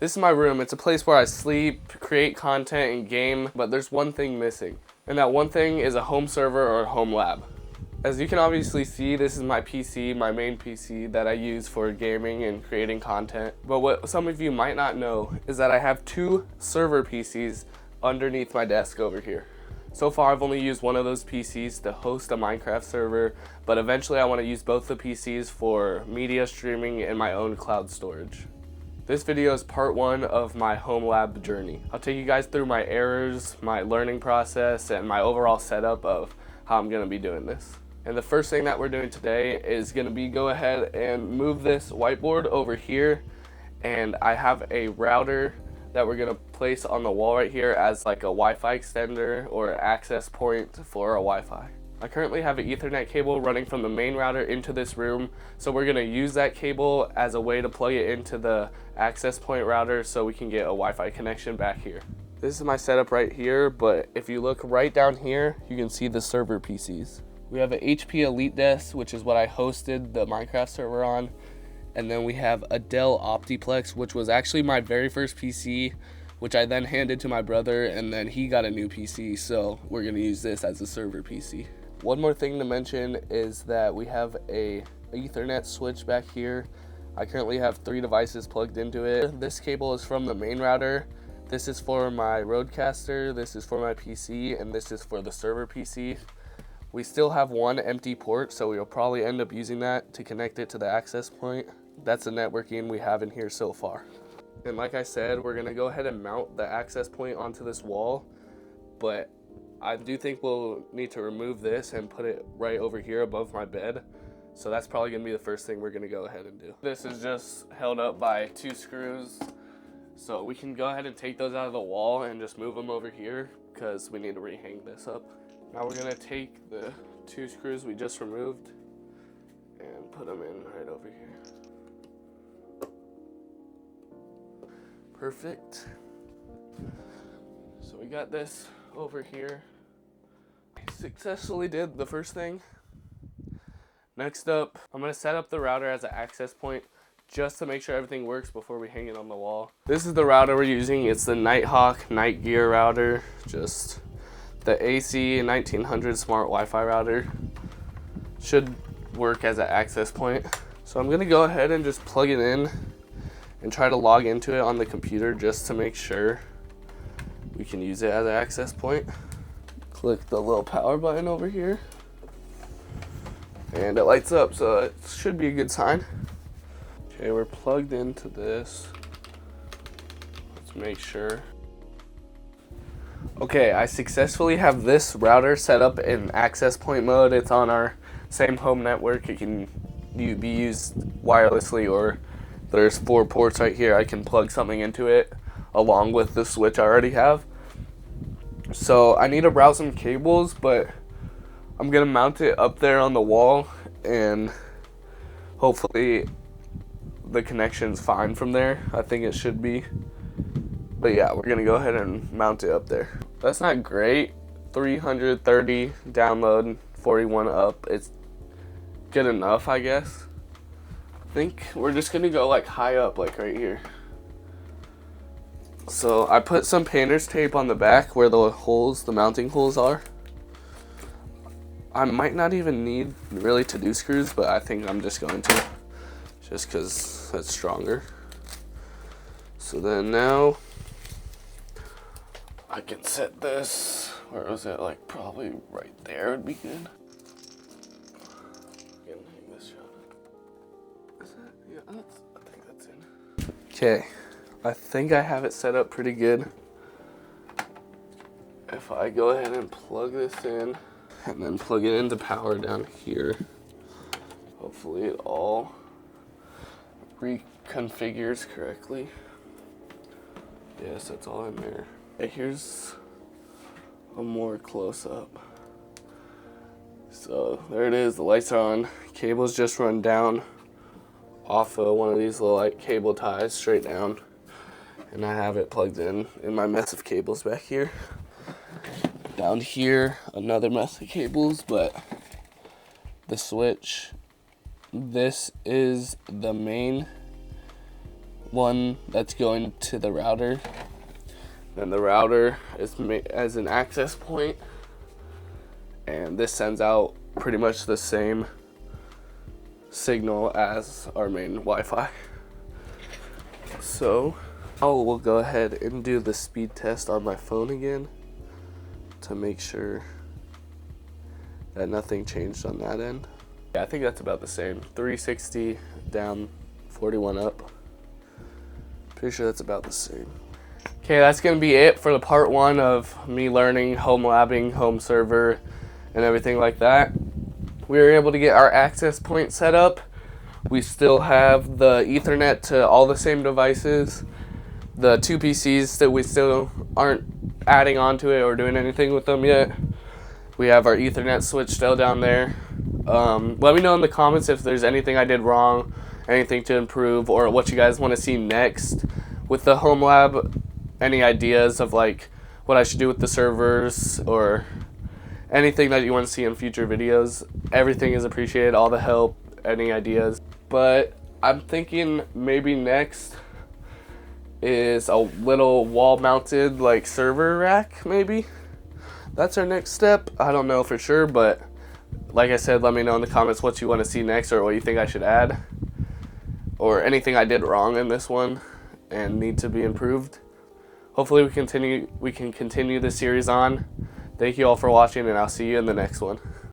This is my room. It's a place where I sleep, create content, and game, but there's one thing missing. And that one thing is a home server or a home lab. As you can obviously see, this is my PC, my main PC that I use for gaming and creating content. But what some of you might not know is that I have 2 server PCs underneath my desk over here. So far I've only used one of those PCs to host a Minecraft server, but eventually I want to use both the PCs for media streaming and my own cloud storage. This video is part 1 of my Homelab journey. I'll take you guys through my errors, my learning process, and my overall setup of how I'm going to be doing this. And the first thing that we're doing today is going to be go ahead and move this whiteboard over here, and I have a router that we're going to place on the wall right here as like a Wi-Fi extender or access point for a Wi-Fi. I currently have an Ethernet cable running from the main router into this room, so we're going to use that cable as a way to plug it into the access point router so we can get a Wi-Fi connection back here. This is my setup right here, but if you look right down here, you can see the server PCs. We have an HP Elite desk, which is what I hosted the Minecraft server on. And then we have a Dell Optiplex, which was actually my very first PC, which I then handed to my brother, and then he got a new PC, so we're gonna use this as a server PC. One more thing to mention is that we have a Ethernet switch back here. I currently have 3 devices plugged into it. This cable is from the main router. This is for my Rodecaster, this is for my PC, and this is for the server PC. We still have 1 empty port, so we'll probably end up using that to connect it to the access point. That's the networking we have in here so far. And like I said, we're gonna go ahead and mount the access point onto this wall, but I do think we'll need to remove this and put it right over here above my bed. So that's probably gonna be the first thing we're gonna go ahead and do. This is just held up by 2 screws. So we can go ahead and take those out of the wall and just move them over here because we need to rehang this up. Now we're gonna take the 2 screws we just removed and put them in right over here. Perfect. So we got this over here. Successfully did the first thing. Next up, I'm gonna set up the router as an access point just to make sure everything works before we hang it on the wall. This is the router we're using. It's the Nighthawk Night Gear router, just the AC 1900 smart Wi-Fi router. Should work as an access point. So I'm gonna go ahead and just plug it in and try to log into it on the computer just to make sure we can use it as an access point. Click the little power button over here and it lights up, so it should be a good sign. Okay, we're plugged into this. Let's make sure. Okay, I successfully have this router set up in access point mode. It's on our same home network. It can be used wirelessly, or there's 4 ports right here. I can plug something into it along with the switch I already have. So I need to route some cables, but I'm gonna mount it up there on the wall and hopefully the connection's fine from there. I think it should be. But yeah, we're gonna go ahead and mount it up there. That's not great. 330 download, 41 up. It's good enough, I guess. I think we're just gonna go like high up, like right here. So I put some painter's tape on the back where the holes, the mounting holes are. I might not even need really to do screws, but I think I'm just going to, just because that's stronger. So then now I can set this, where was it, like probably right there would be good. Hang this shot. Is that, yeah, I think that's in. Okay, I think I have it set up pretty good. If I go ahead and plug this in and then plug it into power down here, hopefully it all reconfigures correctly. Yes, that's all in there. Okay, here's a more close up. So there it is, the lights are on. Cables just run down off of one of these little like cable ties straight down. And I have it plugged in my mess of cables back here. Down here, another mess of cables, but the switch, this is the main one that's going to the router. Then the router is made as an access point, and this sends out pretty much the same signal as our main Wi-Fi. So we'll go ahead and do the speed test on my phone again to make sure that nothing changed on that end. Yeah, I think that's about the same. 360 down, 41 up. Pretty sure that's about the same. Okay, that's gonna be it for the part 1 of me learning homelabbing, home server, and everything like that. We were able to get our access point set up. We still have the Ethernet to all the same devices. The 2 PCs that we still aren't adding onto it or doing anything with them yet. We have our Ethernet switch still down there. Let me know in the comments if there's anything I did wrong, anything to improve, or what you guys want to see next with the HomeLab. Any ideas of like what I should do with the servers or anything that you want to see in future videos. Everything is appreciated, all the help, any ideas. But I'm thinking maybe next is a little wall mounted like server rack maybe. That's our next step. I don't know for sure, but like I said, let me know in the comments what you want to see next or what you think I should add or anything I did wrong in this one and need to be improved. Hopefully we can continue this series on. Thank you all for watching, and I'll see you in the next one.